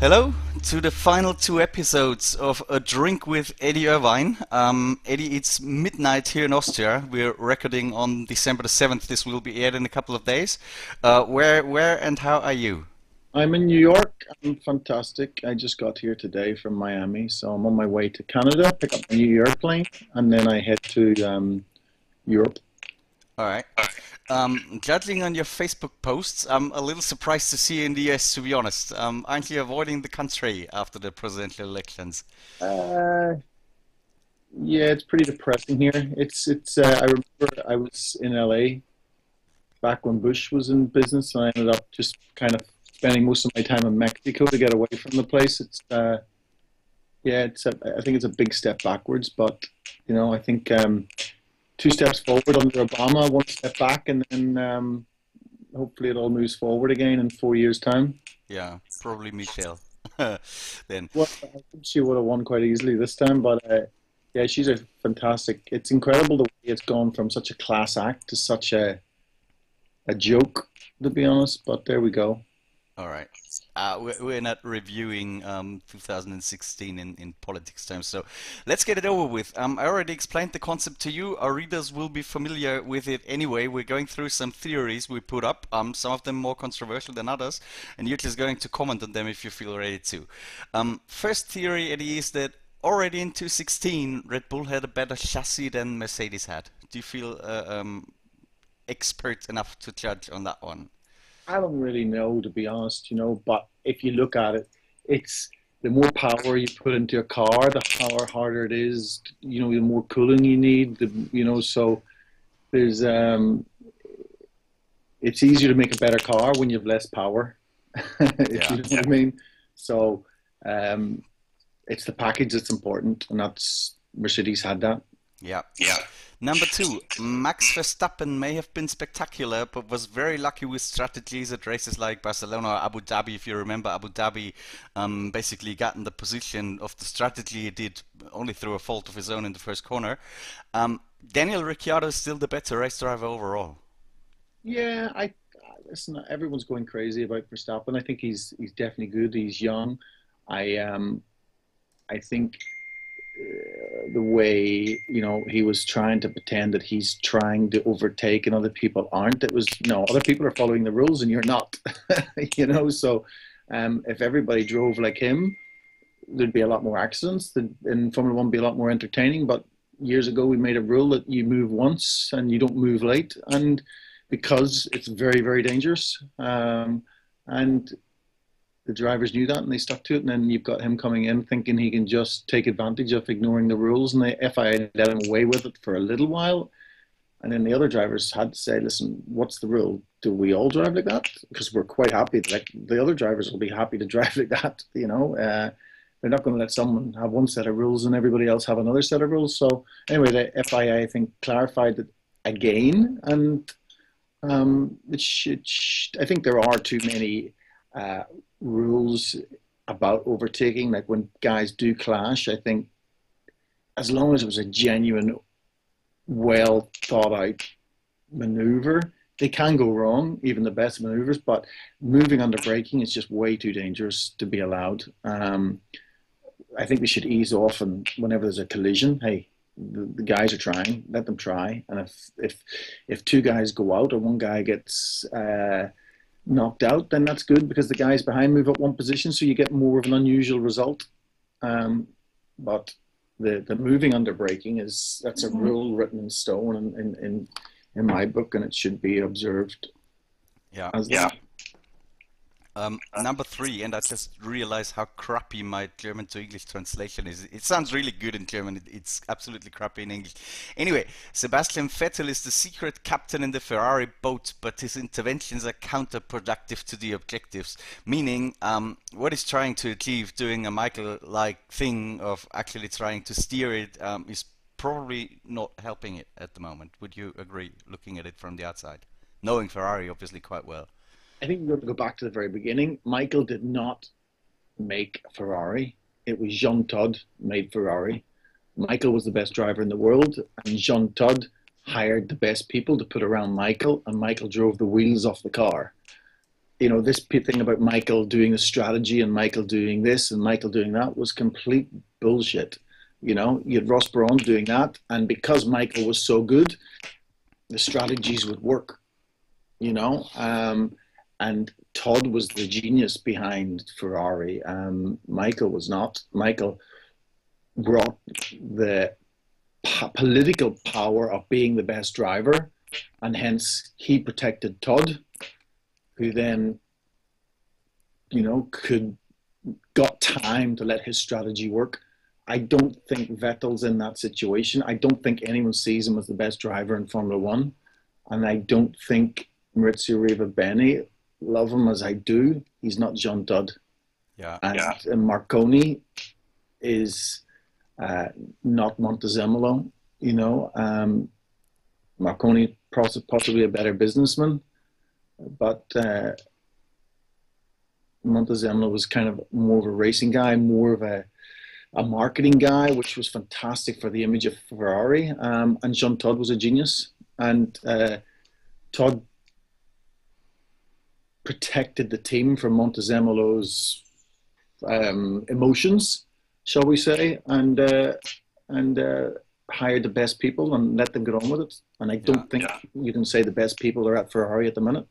Hello to the final two episodes of A Drink with Eddie Irvine. Eddie, it's midnight here in Austria. We're recording on December the 7th. This will be aired in a couple of days. Where and how are you? I'm in New York. I'm fantastic. I just got here today from Miami, so I'm on my way to Canada, pick up a new airplane, and then I head to Europe. All right. Judging on your Facebook posts, I'm a little surprised to see you in the US, to be honest. Aren't you avoiding the country after the presidential elections? Uh, yeah, it's pretty depressing here. I remember I was in LA back when Bush was in business, and I ended up just kind of spending most of my time in Mexico to get away from the place. Yeah, I think it's a big step backwards, but I think two steps forward under Obama, one step back, and then hopefully it all moves forward again in 4 years' time. Yeah, probably Michelle. Then. Well, I think she would have won quite easily this time, but yeah, she's a fantastic. It's incredible the way it's gone from such a class act to such a joke, to be honest. But there we go. All right. We're not reviewing 2016 in politics terms, so let's get it over with. I already explained the concept to you. Our readers will be familiar with it anyway. We're going through some theories we put up, some of them more controversial than others, and you're just going to comment on them if you feel ready to. First theory, Eddie, is that already in 2016, Red Bull had a better chassis than Mercedes had. Do you feel expert enough to judge on that one? I don't really know, to be honest, but if you look at it, it's the more power you put into a car, the harder it is, the more cooling you need, so there's, it's easier to make a better car when you have less power, if Yeah. you know what I mean. So, it's the package that's important, and that's Mercedes had that. Yeah. Number two, Max Verstappen may have been spectacular, but was very lucky with strategies at races like Barcelona or Abu Dhabi. If you remember, Abu Dhabi basically got in the position of the strategy he did only through a fault of his own in the first corner. Daniel Ricciardo is still the better race driver overall. Yeah, listen. Everyone's going crazy about Verstappen. I think he's definitely good. He's young. I think the way he was trying to pretend that he's trying to overtake and other people aren't. It was no, other people are following the rules and you're not. So if everybody drove like him, there'd be a lot more accidents. In Formula One, be a lot more entertaining. But years ago, we made a rule that you move once and you don't move late, and because it's very, very dangerous. And the drivers knew that and they stuck to it. And then you've got him coming in thinking he can just take advantage of ignoring the rules. And the FIA let him away with it for a little while. And then the other drivers had to say, listen, what's the rule? Do we all drive like that? Because we're quite happy. Like the other drivers will be happy to drive like that. They're not going to let someone have one set of rules and everybody else have another set of rules. So anyway, the FIA, I think, clarified it again. And I think there are too many rules about overtaking. Like when guys do clash, I think as long as it was a genuine, well thought out maneuver, they can go wrong, even the best maneuvers. But moving under braking is just way too dangerous to be allowed. I think we should ease off, and whenever there's a collision, hey, the guys are trying, let them try. And if two guys go out or one guy gets knocked out, then that's good because the guys behind move up one position, so you get more of an unusual result. But the moving under braking that's a rule written in stone in my book, and it should be observed Yeah. as that. Number three, and I just realized how crappy my German to English translation is. It sounds really good in German, it's absolutely crappy in English. Anyway, Sebastian Vettel is the secret captain in the Ferrari boat, but his interventions are counterproductive to the objectives. Meaning, what he's trying to achieve, doing a Michael-like thing of actually trying to steer it, is probably not helping it at the moment. Would you agree, looking at it from the outside? Knowing Ferrari obviously quite well. I think we have to go back to the very beginning. Michael did not make Ferrari. It was Jean Todt made Ferrari. Michael was the best driver in the world, and Jean Todt hired the best people to put around Michael, and Michael drove the wheels off the car. this thing about Michael doing the strategy and Michael doing this and Michael doing that was complete bullshit. You had Ross Brawn doing that, and because Michael was so good, the strategies would work. And Todd was the genius behind Ferrari. Michael was not. Michael brought the political power of being the best driver, and hence he protected Todd, who then, got time to let his strategy work. I don't think Vettel's in that situation. I don't think anyone sees him as the best driver in Formula One, and I don't think Maurizio Bene, love him as I do, he's not Jean Todt. Yeah. And Marconi is not Montezemolo. Marconi possibly a better businessman, but Montezemolo was kind of more of a racing guy, more of a marketing guy, which was fantastic for the image of Ferrari. And Jean Todt was a genius, and Todd protected the team from Montezemolo's emotions, shall we say, and hired the best people and let them get on with it. And I don't think you can say the best people are at Ferrari at the minute.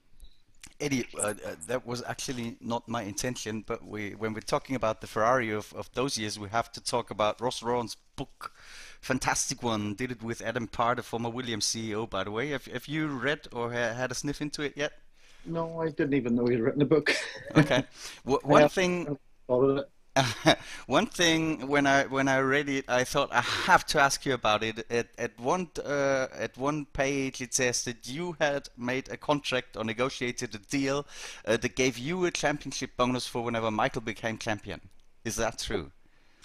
Eddie, that was actually not my intention, but when we're talking about the Ferrari of those years, we have to talk about Ross Brawn's book. Fantastic one. Did it with Adam Parr, the former Williams CEO, by the way. Have you read or had a sniff into it yet? No, I didn't even know he'd written a book. Okay. One thing. One thing when I read it, I thought I have to ask you about it. At one page it says that you had made a contract or negotiated a deal that gave you a championship bonus for whenever Michael became champion. Is that true?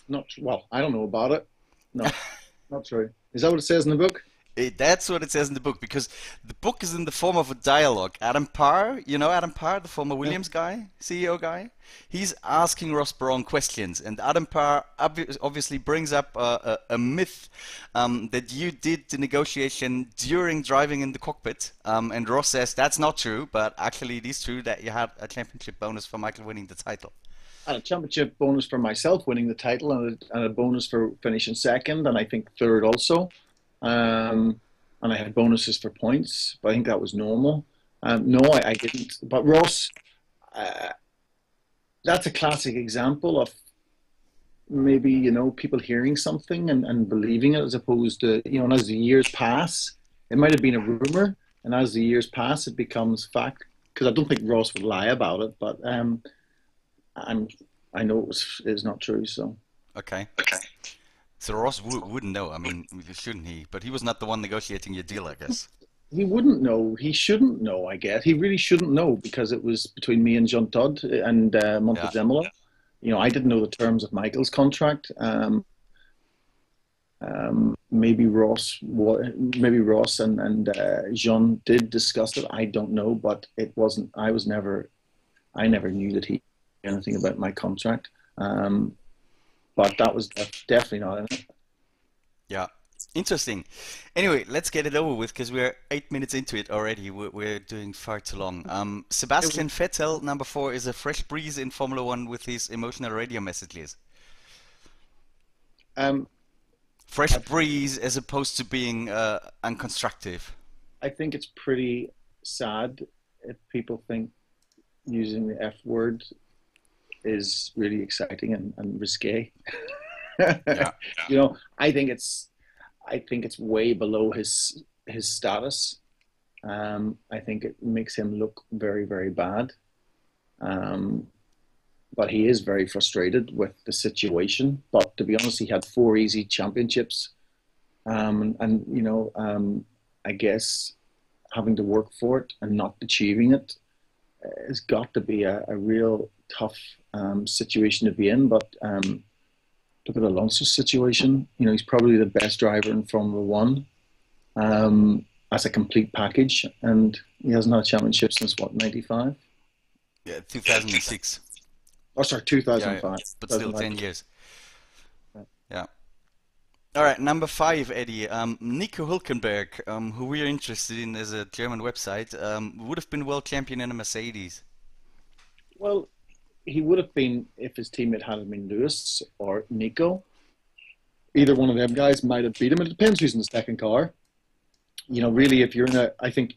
Not well. I don't know about it. No, not true. Is that what it says in the book? That's what it says in the book, because the book is in the form of a dialogue. Adam Parr, you know Adam Parr, the former Williams guy, CEO guy? He's asking Ross Brawn questions, and Adam Parr obviously brings up a myth that you did the negotiation during driving in the cockpit, and Ross says that's not true, but actually it is true that you had a championship bonus for Michael winning the title. I had a championship bonus for myself winning the title, and a bonus for finishing second, and I think third also. And I had bonuses for points, but I think that was normal. No, I didn't. But Ross, that's a classic example of maybe, people hearing something and believing it, as opposed to, and as the years pass, it might have been a rumor, and as the years pass, it becomes fact. Because I don't think Ross would lie about it, but I know it's not true. So okay. So Ross wouldn't know. I mean, shouldn't he? But he was not the one negotiating your deal, I guess. He wouldn't know. He shouldn't know, I guess. He really shouldn't know, because it was between me and Jean Todt and Montezemolo. I didn't know the terms of Michael's contract. Maybe Ross and Jean did discuss it. I don't know, but it wasn't. I never knew that he knew anything about my contract. But that was definitely not in it. Yeah, interesting. Anyway, let's get it over with, because we're 8 minutes into it already. We're doing far too long. Sebastian Vettel, number 4, is a fresh breeze in Formula One with his emotional radio messages. Fresh breeze as opposed to being unconstructive. I think it's pretty sad if people think using the F word is really exciting and risque. I think it's way below his status. I think it makes him look very, very bad. But he is very frustrated with the situation. But to be honest, he had 4 easy championships, I guess having to work for it and not achieving it has got to be a real tough situation to be in. But look at Alonso's situation. He's probably the best driver in Formula One as a complete package, and he hasn't had a championship since what, 95? Yeah, 2006. Oh, sorry, 2005. Yeah, but still 10 years. Yeah. All right, number 5, Eddie. Nico Hulkenberg, who we are interested in as a German website, would have been world champion in a Mercedes. Well, he would have been if his teammate had been Lewis or Nico. Either one of them guys might have beat him. It depends who's in the second car. Really, if you're in a, I think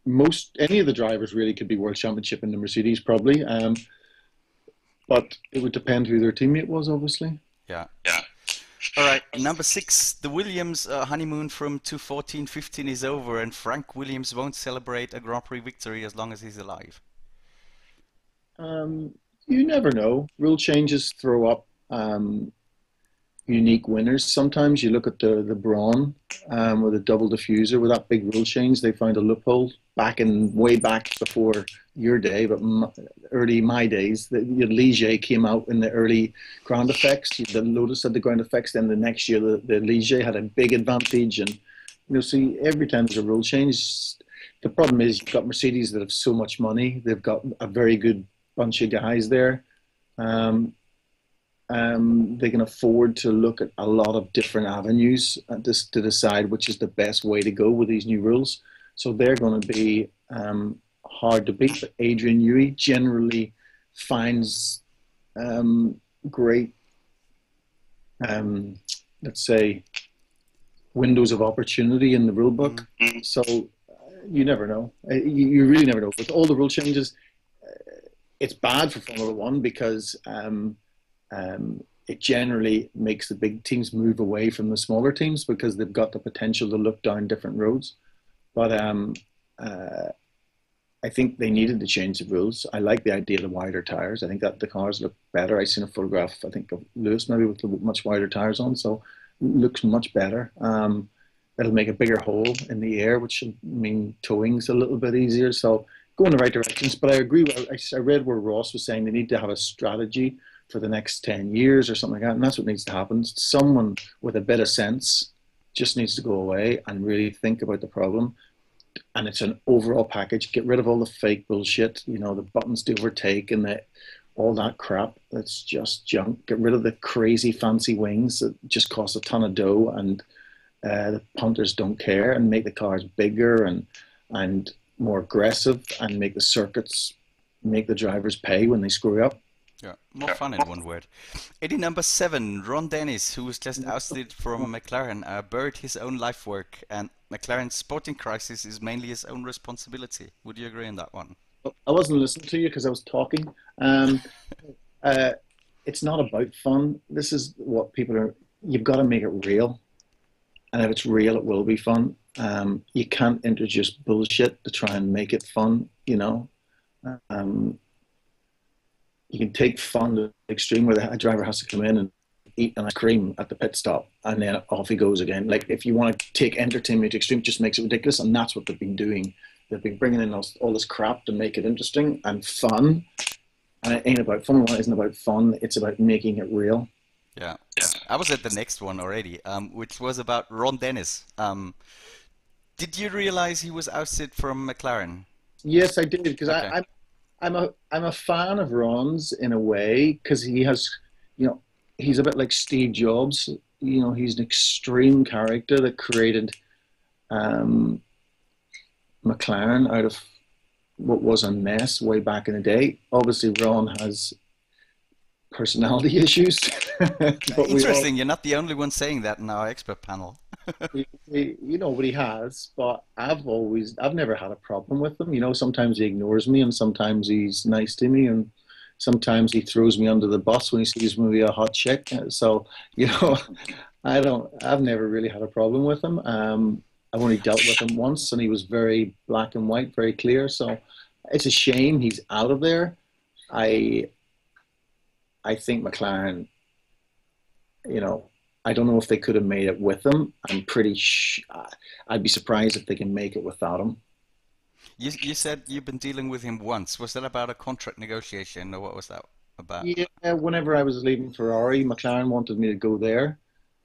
most any of the drivers really could be world championship in the Mercedes probably. But it would depend who their teammate was, obviously. Yeah. All right, number 6, the Williams honeymoon from 2014-15 is over, and Frank Williams won't celebrate a Grand Prix victory as long as he's alive. You never know. Rule changes throw up unique winners. Sometimes you look at the Brawn with a double diffuser with that big rule change. They found a loophole way back before your day, but early my days. The Ligier came out in the early ground effects. The Lotus had the ground effects. Then the next year, the Ligier had a big advantage. And see, every time there's a rule change, the problem is you've got Mercedes that have so much money. They've got a very good bunch of guys there. They can afford to look at a lot of different avenues to decide which is the best way to go with these new rules. So they're going to be hard to beat. But Adrian Newey generally finds great, let's say, windows of opportunity in the rule book. So you never know. You really never know. With all the rule changes, it's bad for Formula One because it generally makes the big teams move away from the smaller teams because they've got the potential to look down different roads. But I think they needed to change the rules. I like the idea of the wider tires. I think that the cars look better. I seen a photograph, I think, of Lewis maybe with much wider tires on, so it looks much better. It'll make a bigger hole in the air, which will mean towing's a little bit easier. So go in the right directions. But I agree. I read where Ross was saying they need to have a strategy for the next 10 years or something like that. And that's what needs to happen. Someone with a bit of sense just needs to go away and really think about the problem. And it's an overall package. Get rid of all the fake bullshit, the buttons to overtake and all that crap. That's just junk. Get rid of the crazy fancy wings that just cost a ton of dough and the punters don't care, and make the cars bigger and more aggressive and make the circuits, make the drivers pay when they screw up. Yeah, more fun in one word. Eddie number 7, Ron Dennis, who was just ousted from McLaren, buried his own life work, and McLaren's sporting crisis is mainly his own responsibility. Would you agree on that one? I wasn't listening to you because I was talking. It's not about fun. This is what people are. You've got to make it real, and if it's real, it will be fun. You can't introduce bullshit to try and make it fun. You can take fun to the extreme where a driver has to come in and eat an ice cream at the pit stop and then off he goes again. Like, if you want to take entertainment to extreme, it just makes it ridiculous. And that's what they've been doing. They've been bringing in all this crap to make it interesting and fun. And it ain't about fun. Formula One isn't about fun. It's about making it real. Yeah. I was at the next one already, which was about Ron Dennis. Did you realize he was ousted from McLaren? Yes, I did, because okay. I'm a fan of Ron's in a way, because he has, he's a bit like Steve Jobs. He's an extreme character that created McLaren out of what was a mess way back in the day. Obviously, Ron has personality issues. But interesting, you're not the only one saying that in our expert panel. But he has. But I've never had a problem with him. Sometimes he ignores me, and sometimes he's nice to me, and sometimes he throws me under the bus when he sees me a hot chick. So I've never really had a problem with him. I've only dealt with him once, and he was very black and white, very clear. So it's a shame he's out of there. I think McLaren, I don't know if they could have made it with him. I'm pretty I'd be surprised if they can make it without him. You said you've been dealing with him once. Was that about a contract negotiation, or what was that about? Yeah, whenever I was leaving Ferrari, McLaren wanted me to go there.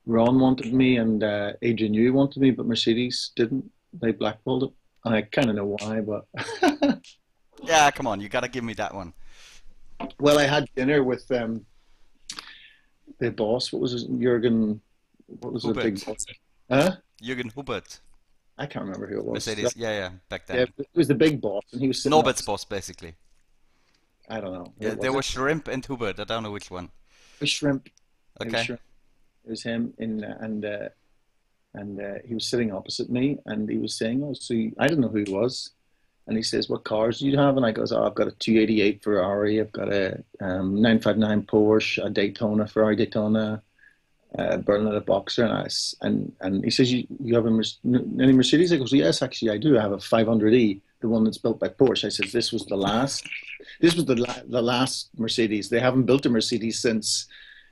Ron wanted me, and Adrian Newey wanted me, but Mercedes didn't. They blackballed it. I kind of know why, but... Yeah, come on, you got to give me that one. Well, I had dinner with the boss. What was his? Jürgen... What was Hubert. The big boss? Huh? Jürgen Hubert. I can't remember who it was. Mercedes, yeah, back then. Yeah, it was the big boss, and he was sitting Norbert's boss, basically. I don't know. Yeah, Who there was it? was Shrimp and Hubert. I don't know which one. It was Shrimp. It was Okay. Shrimp. It was him in and he was sitting opposite me, and he was saying, "Oh, so I didn't know who he was." And he says, "What cars do you have?" And I goes, "Oh, I've got a 288 Ferrari, I've got a 959 Porsche, a Daytona, Ferrari Daytona, Berliner Boxer." And he says, "You have any Mercedes?" I goes, "Yes, actually, I do. I have a 500e, the one that's built by Porsche." I says, "This was the last. This was the last Mercedes. They haven't built a Mercedes since."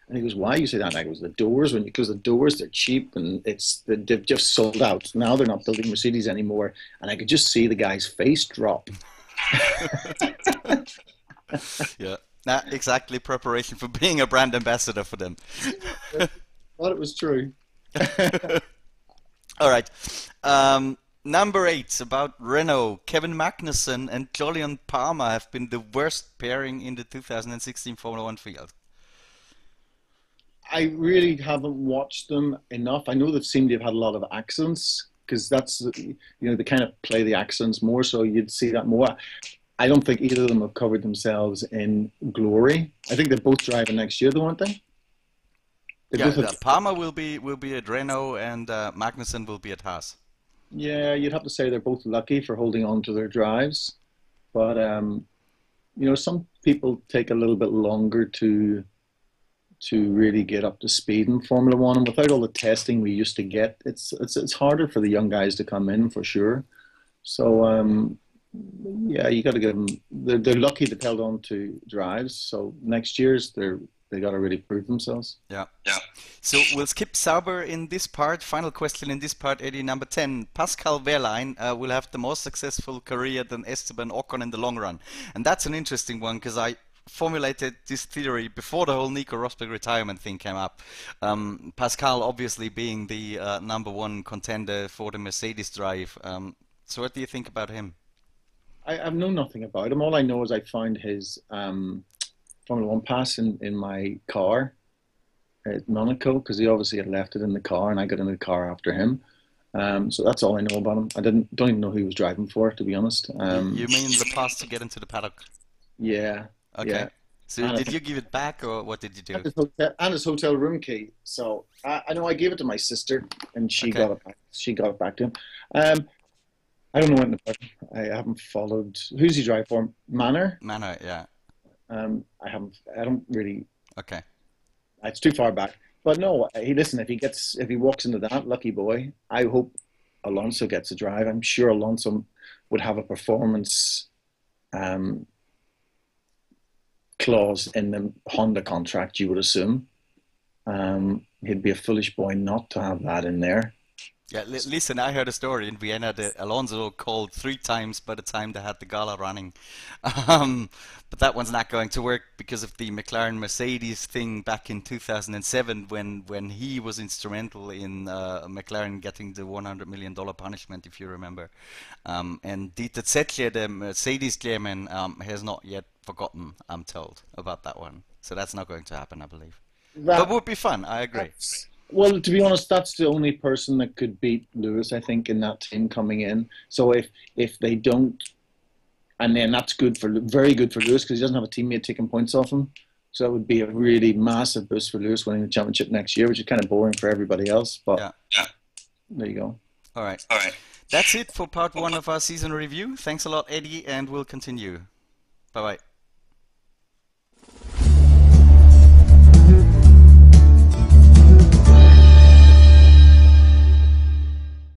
And he goes, "Why you say that?" And I goes, "The doors. When you close the doors, they're cheap, and they've just sold out. Now they're not building Mercedes anymore." And I could just see the guy's face drop. Yeah. Nah, exactly preparation for being a brand ambassador for them. I thought it was true. All right. Number 8, about Renault. Kevin Magnussen and Jolyon Palmer have been the worst pairing in the 2016 Formula One field. I really haven't watched them enough. I know they seem to have had a lot of accents because they kind of play the accents more, so you'd see that more. I don't think either of them have covered themselves in glory. I think they're both driving next year, though, aren't they? They Yeah, both have. Palmer will be at Renault and Magnussen will be at Haas. Yeah, you'd have to say they're both lucky for holding on to their drives, but some people take a little bit longer to really get up to speed in Formula One, and without all the testing we used to get, it's harder for the young guys to come in for sure. So yeah, you got to give them. They're lucky they've held on to drives. So next year's they got to really prove themselves. Yeah. Yeah. So we'll skip Sauber in this part. Final question in this part, Eddie, number 10. Pascal Wehrlein will have the most successful career than Esteban Ocon in the long run. And that's an interesting one because I formulated this theory before the whole Nico Rosberg retirement thing came up. Pascal obviously being the number one contender for the Mercedes drive. So what do you think about him? I've known nothing about him. All I know is I found his Formula One pass in my car at Monaco because he obviously had left it in the car, and I got in the car after him. So that's all I know about him. Don't even know who he was driving for, to be honest. You mean the pass to get into the paddock? Yeah, Okay. yeah. So And I did think you give it back or what did you do? his hotel room key. So I know I gave it to my sister, and she Okay. got it back. She got it back to him. Um, I don't know anything about him. I haven't followed. Who's he drive for? Manor. Manor, yeah. I haven't. I don't really. Okay. It's too far back. But no, listen. If he walks into that, lucky boy. I hope Alonso gets a drive. I'm sure Alonso would have a performance um, clause in the Honda contract. You would assume. He'd be a foolish boy not to have that in there. Yeah, listen, I heard a story in Vienna that Alonso called 3 times by the time they had the gala running. Um, but that one's not going to work because of the McLaren Mercedes thing back in 2007 when he was instrumental in McLaren getting the $100 million punishment, if you remember. And Dieter Zetsche, the Mercedes chairman, has not yet forgotten, I'm told, about that one. So that's not going to happen, I believe. But That would be fun, I agree. Well, to be honest, that's the only person that could beat Lewis, I think, in that team coming in. So if they don't, and then that's very good for Lewis because he doesn't have a teammate taking points off him. So that would be a really massive boost for Lewis winning the championship next year, which is kind of boring for everybody else. But Yeah. there you go. All right. That's it for part 1 of our season review. Thanks a lot, Eddie, and we'll continue. Bye bye.